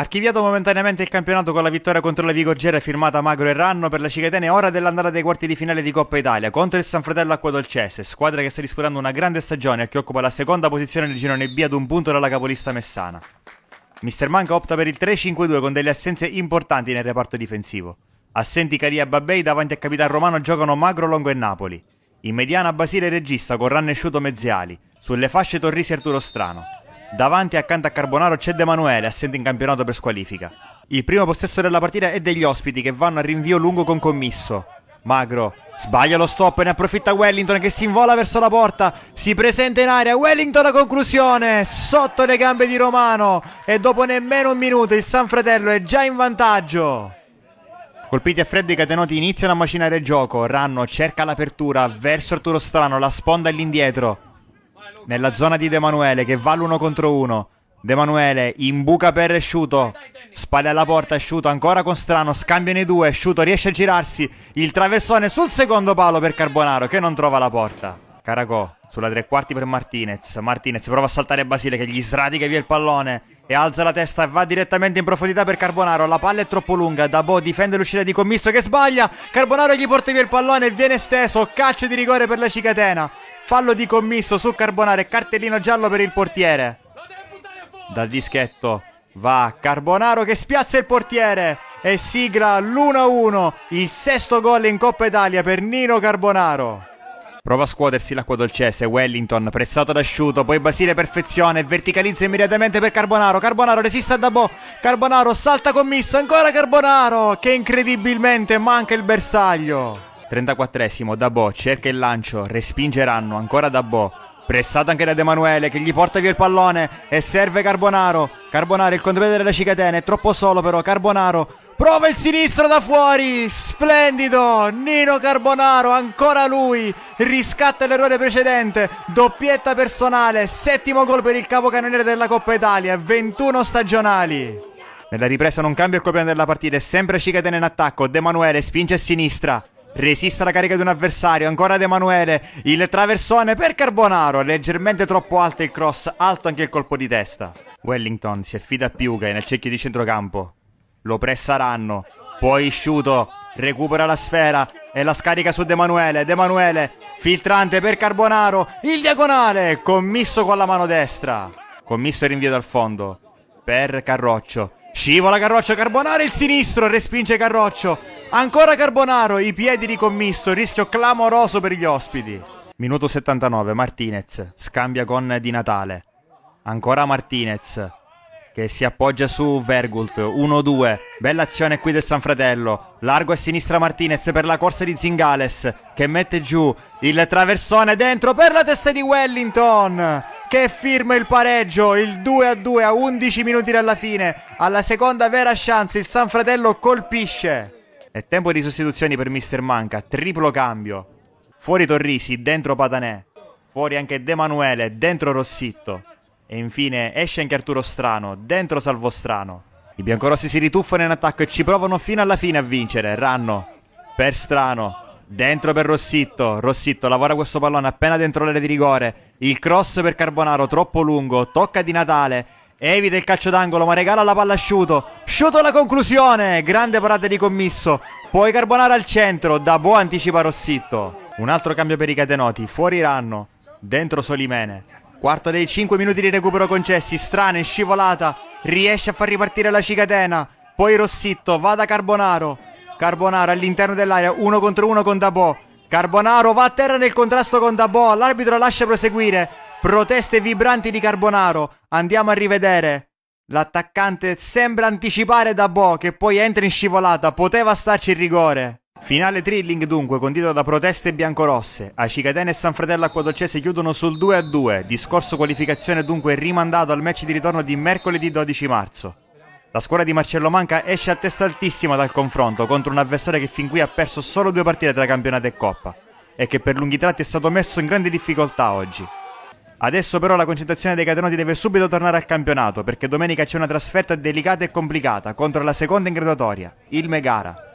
Archiviato momentaneamente il campionato con la vittoria contro la Vigorgera firmata Magro e Ranno, per la Cicatena è ora dell'andata dei quarti di finale di Coppa Italia contro il San Fratello Acquadolcese, squadra che sta disputando una grande stagione e che occupa la seconda posizione nel girone B ad un punto dalla capolista Messana. Mister Manca opta per il 3-5-2 con delle assenze importanti nel reparto difensivo. Assenti Caria e Babbei, davanti a Capitan Romano giocano Magro, Longo e Napoli. In mediana Basile regista con Ranno e Sciuto mezziali, sulle fasce Torrisi e Arturo Strano. Davanti accanto a Carbonaro c'è De Manuele, assente in campionato per squalifica. Il primo possesso della partita è degli ospiti che vanno a rinvio lungo con Commisso. Magro sbaglia lo stop e ne approfitta Wellington che si invola verso la porta, si presenta in aria, Wellington a conclusione, sotto le gambe di Romano e dopo nemmeno un minuto il San Fratello è già in vantaggio. Colpiti a freddo i catenoti iniziano a macinare il gioco, Ranno cerca l'apertura verso Arturo Strano, la sponda all'indietro. Nella zona di De Manuele che va l'1 contro 1. De Manuele imbuca per Sciuto, spalle alla porta, Sciuto ancora con Strano, scambiano i due, Sciuto riesce a girarsi, il traversone sul secondo palo per Carbonaro che non trova la porta. Caracò sulla tre quarti per Martinez prova a saltare Basile che gli sradica via il pallone e alza la testa e va direttamente in profondità per Carbonaro, la palla è troppo lunga, Dabò difende l'uscita di Commisso che sbaglia, Carbonaro gli porta via il pallone e viene steso, calcio di rigore per la Cicatena. Fallo di Commisso su Carbonaro e cartellino giallo per il portiere. Dal dischetto va Carbonaro che spiazza il portiere e sigla l'1-1, il sesto gol in Coppa Italia per Nino Carbonaro. Prova a scuotersi l'Acquadolcese, Wellington pressato da Sciuto, poi Basile perfezione, verticalizza immediatamente per Carbonaro, Carbonaro resiste a Dabò, Carbonaro salta Commisso, ancora Carbonaro che incredibilmente manca il bersaglio. 34esimo, Dabò cerca il lancio, respinge Ranno, ancora Dabò, pressato anche da De Manuele che gli porta via il pallone e serve Carbonaro. Carbonaro il contropiede della Cicatena, è troppo solo però, Carbonaro prova il sinistro da fuori, splendido, Nino Carbonaro, ancora lui, riscatta l'errore precedente, doppietta personale, settimo gol per il capocannoniere della Coppa Italia, 21 stagionali. Nella ripresa non cambia il copione della partita, è sempre Cicatena in attacco, De Manuele spinge a sinistra. Resiste alla carica di un avversario, ancora De Manuele, il traversone per Carbonaro, leggermente troppo alto il cross, alto anche il colpo di testa. Wellington si affida a Piuga nel cerchio di centrocampo, lo pressa Ranno, poi Sciuto recupera la sfera e la scarica su De Manuele, filtrante per Carbonaro, il diagonale, Commisso con la mano destra, Commisso rinvio dal fondo per Carroccio. Scivola Carroccio, Carbonaro il sinistro, respinge Carroccio, ancora Carbonaro, i piedi di Commisso, rischio clamoroso per gli ospiti. Minuto 79, Martinez scambia con Di Natale, ancora Martinez che si appoggia su Vergult, 1-2, bella azione qui del San Fratello, largo a sinistra Martinez per la corsa di Zingales che mette giù il traversone dentro per la testa di Wellington che firma il pareggio, il 2-2 a 11 minuti dalla fine. Alla seconda vera chance il San Fratello colpisce. È tempo di sostituzioni per Mister Manca, triplo cambio. Fuori Torrisi, dentro Patanè, fuori anche De Manuele, dentro Rossitto. E infine esce anche Arturo Strano, dentro Salvostrano. I biancorossi si rituffano in attacco e ci provano fino alla fine a vincere. Ranno per Strano, dentro per Rossitto, Rossitto lavora questo pallone appena dentro l'area di rigore, il cross per Carbonaro troppo lungo, tocca Di Natale, evita il calcio d'angolo ma regala la palla a Sciuto, Sciuto la conclusione, grande parata di Commisso, poi Carbonaro al centro, Dabò anticipa Rossitto. Un altro cambio per i catenoti, fuori Ranno, dentro Solimene, quarto dei 5 minuti di recupero concessi, Strana in scivolata, riesce a far ripartire la Cicatena, poi Rossitto va da Carbonaro all'interno dell'area, 1 contro 1 con Dabò, Carbonaro va a terra nel contrasto con Dabò, l'arbitro lascia proseguire, proteste vibranti di Carbonaro, andiamo a rivedere, l'attaccante sembra anticipare Dabò che poi entra in scivolata, poteva starci il rigore. Finale thrilling dunque, condito da proteste biancorosse, a Cicatena e San Fratello Acquadolcese chiudono sul 2-2, discorso qualificazione dunque rimandato al match di ritorno di mercoledì 12 marzo. La squadra di Marcello Manca esce a testa altissima dal confronto contro un avversario che fin qui ha perso solo 2 partite tra campionato e coppa e che per lunghi tratti è stato messo in grande difficoltà oggi. Adesso però la concentrazione dei catenoti deve subito tornare al campionato perché domenica c'è una trasferta delicata e complicata contro la seconda in graduatoria, il Megara.